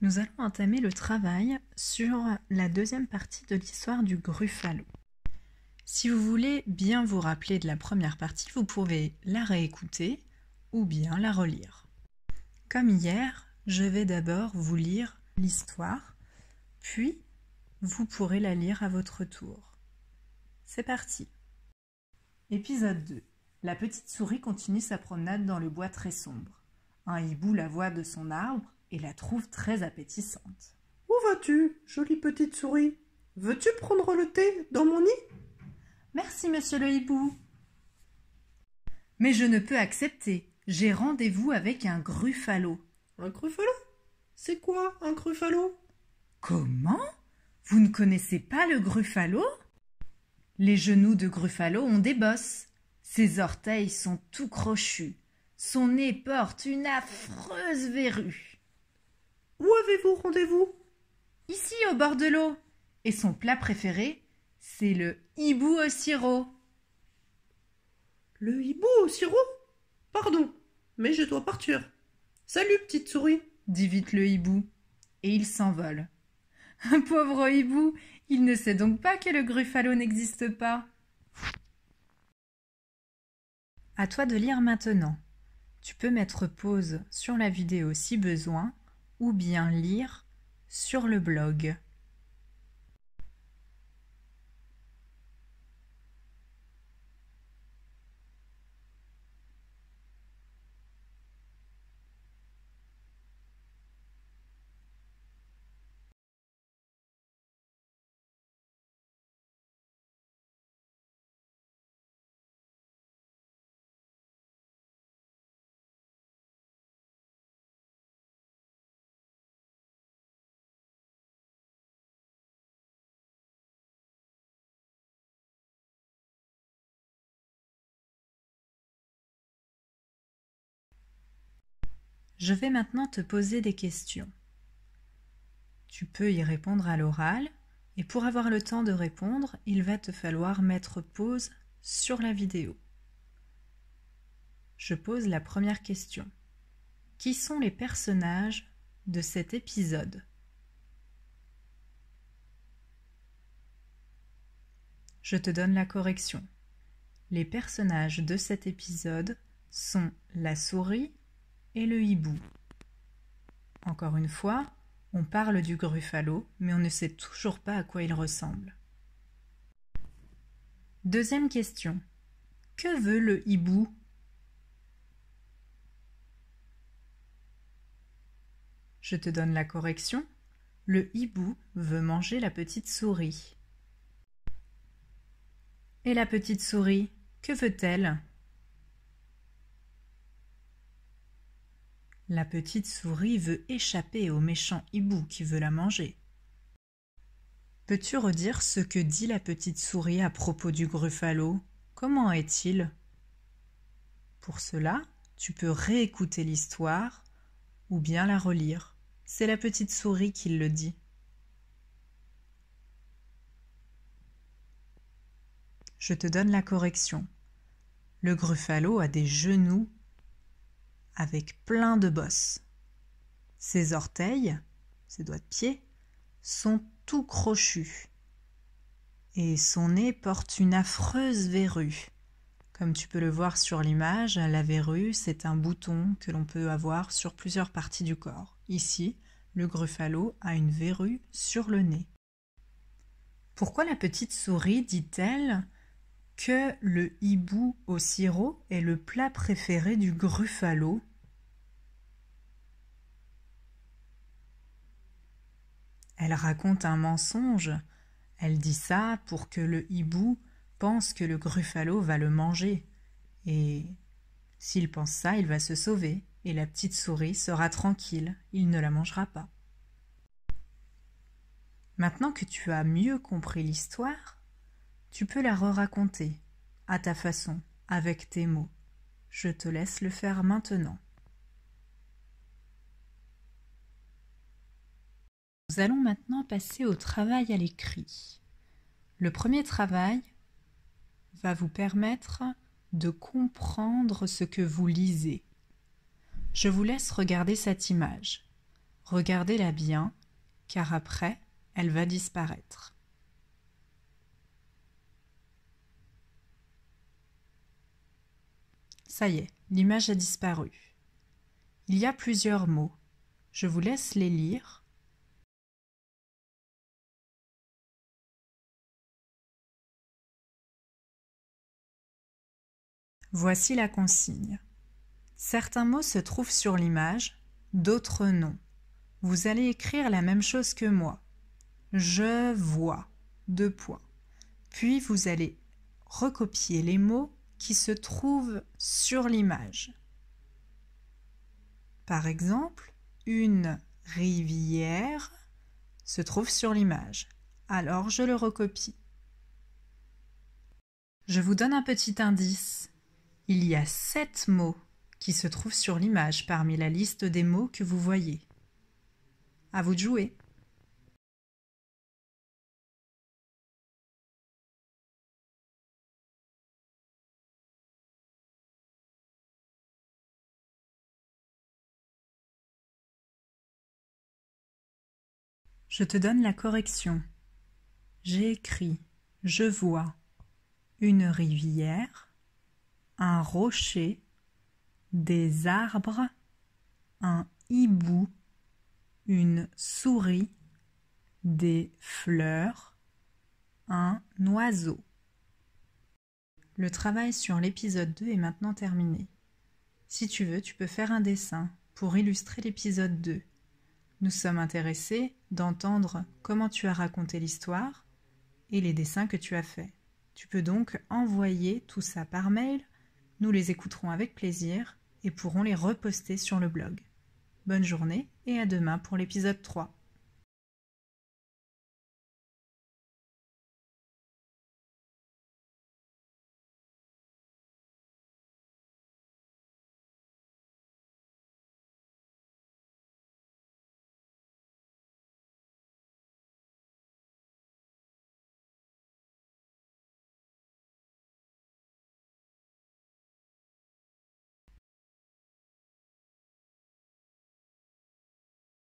Nous allons entamer le travail sur la deuxième partie de l'histoire du Gruffalo. Si vous voulez bien vous rappeler de la première partie, vous pouvez la réécouter ou bien la relire. Comme hier, je vais d'abord vous lire l'histoire, puis vous pourrez la lire à votre tour. C'est parti. Épisode 2. La petite souris continue sa promenade dans le bois très sombre. Un hibou la voit de son arbre et la trouve très appétissante. « Où vas-tu, jolie petite souris? Veux-tu prendre le thé dans mon nid ?»« Merci, monsieur le hibou. »« Mais je ne peux accepter. J'ai rendez-vous avec un Gruffalo. »« Un Gruffalo? C'est quoi un Gruffalo ?»« Comment? Vous ne connaissez pas le Gruffalo? Les genoux de Gruffalo ont des bosses. Ses orteils sont tout crochus. Son nez porte une affreuse verrue. »« Où avez-vous rendez-vous ?»« Ici, au bord de l'eau. Et son plat préféré, c'est le hibou au sirop. »« Le hibou au sirop? Pardon, mais je dois partir. Salut, petite souris, » dit vite le hibou, et il s'envole. Pauvre hibou, il ne sait donc pas que le Gruffalo n'existe pas. À toi de lire maintenant. Tu peux mettre pause sur la vidéo si besoin, ou bien lire sur le blog. Je vais maintenant te poser des questions. Tu peux y répondre à l'oral, et pour avoir le temps de répondre, il va te falloir mettre pause sur la vidéo. Je pose la première question. Qui sont les personnages de cet épisode? Je te donne la correction. Les personnages de cet épisode sont la souris et le hibou. Encore une fois, on parle du Gruffalo, mais on ne sait toujours pas à quoi il ressemble. Deuxième question. Que veut le hibou? Je te donne la correction. Le hibou veut manger la petite souris. Et la petite souris, que veut-elle? La petite souris veut échapper au méchant hibou qui veut la manger. Peux-tu redire ce que dit la petite souris à propos du Gruffalo? Comment est-il? Pour cela, tu peux réécouter l'histoire ou bien la relire. C'est la petite souris qui le dit. Je te donne la correction. Le Gruffalo a des genoux avec plein de bosses. Ses orteils, ses doigts de pied, sont tout crochus. Et son nez porte une affreuse verrue. Comme tu peux le voir sur l'image, la verrue, c'est un bouton que l'on peut avoir sur plusieurs parties du corps. Ici, le Gruffalo a une verrue sur le nez. Pourquoi la petite souris dit-elle que le hibou au sirop est le plat préféré du Gruffalo? Elle raconte un mensonge. Elle dit ça pour que le hibou pense que le Gruffalo va le manger. Et s'il pense ça, il va se sauver. Et la petite souris sera tranquille, il ne la mangera pas. Maintenant que tu as mieux compris l'histoire, tu peux la re-raconter, à ta façon, avec tes mots. Je te laisse le faire maintenant. Nous allons maintenant passer au travail à l'écrit. Le premier travail va vous permettre de comprendre ce que vous lisez. Je vous laisse regarder cette image. Regardez-la bien, car après, elle va disparaître. Ça y est, l'image a disparu. Il y a plusieurs mots. Je vous laisse les lire. Voici la consigne. Certains mots se trouvent sur l'image, d'autres non. Vous allez écrire la même chose que moi. Je vois, 2 points. Puis vous allez recopier les mots qui se trouvent sur l'image. Par exemple, une rivière se trouve sur l'image. Alors je le recopie. Je vous donne un petit indice. Il y a 7 mots qui se trouvent sur l'image parmi la liste des mots que vous voyez. À vous de jouer. Je te donne la correction. J'ai écrit « Je vois » une rivière, un rocher, des arbres, un hibou, une souris, des fleurs, un oiseau. Le travail sur l'épisode 2 est maintenant terminé. Si tu veux, tu peux faire un dessin pour illustrer l'épisode 2. Nous sommes intéressés d'entendre comment tu as raconté l'histoire et les dessins que tu as faits. Tu peux donc envoyer tout ça par mail, nous les écouterons avec plaisir et pourrons les reposter sur le blog. Bonne journée et à demain pour l'épisode 3.